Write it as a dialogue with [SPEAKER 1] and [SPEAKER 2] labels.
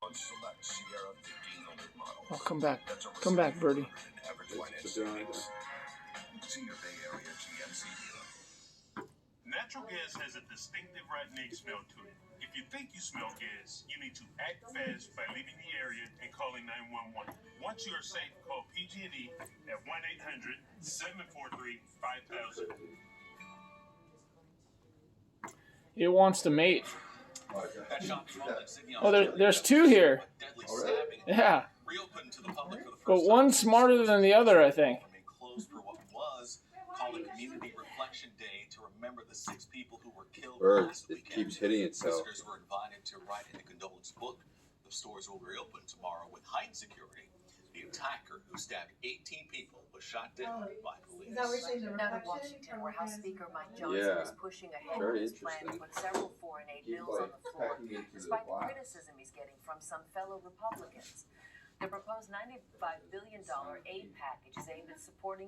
[SPEAKER 1] on select Sierra 1500 models.
[SPEAKER 2] Oh, come back.
[SPEAKER 1] That's over
[SPEAKER 2] Come back, Birdie.
[SPEAKER 1] $700 in average finance savings. See your Bay Area GMC dealer.
[SPEAKER 3] Natural gas has a distinctive rat egg smell to it. If you think you smell gas, you need to act fast by leaving the area and calling 911. Once you are safe, call PG&E at 1-800-743-5000.
[SPEAKER 2] It wants to mate.
[SPEAKER 4] That shop is called Insignia
[SPEAKER 2] Oh,
[SPEAKER 4] Australia.
[SPEAKER 2] there's two here.
[SPEAKER 4] Deadly stabbing.
[SPEAKER 2] Yeah.
[SPEAKER 4] Reopened to the public for the first
[SPEAKER 2] But one's
[SPEAKER 4] time.
[SPEAKER 2] smarter than the other, I think.
[SPEAKER 4] Remained closed for what was called a Community Reflection Day to remember the 6 people who were killed last
[SPEAKER 5] It
[SPEAKER 4] weekend.
[SPEAKER 5] keeps hitting itself.
[SPEAKER 4] Visitors were invited to write in a condolence book. The stores will reopen tomorrow with heightened security. The attacker who stabbed 18 people was shot dead by police.
[SPEAKER 6] Is that where you're saying the
[SPEAKER 7] Now to
[SPEAKER 6] reflection?
[SPEAKER 7] Washington,
[SPEAKER 6] or
[SPEAKER 7] where House
[SPEAKER 6] where's-
[SPEAKER 7] Speaker Mike Johnson
[SPEAKER 5] Yeah.
[SPEAKER 7] is pushing ahead
[SPEAKER 5] Very
[SPEAKER 7] with his plan to
[SPEAKER 5] interesting.
[SPEAKER 7] put several foreign aid
[SPEAKER 5] He's
[SPEAKER 7] bills on
[SPEAKER 5] like
[SPEAKER 7] the floor,
[SPEAKER 5] packing into the
[SPEAKER 7] despite the
[SPEAKER 5] box.
[SPEAKER 7] criticism he's getting from some fellow Republicans. The proposed $95 billion aid package is aimed at supporting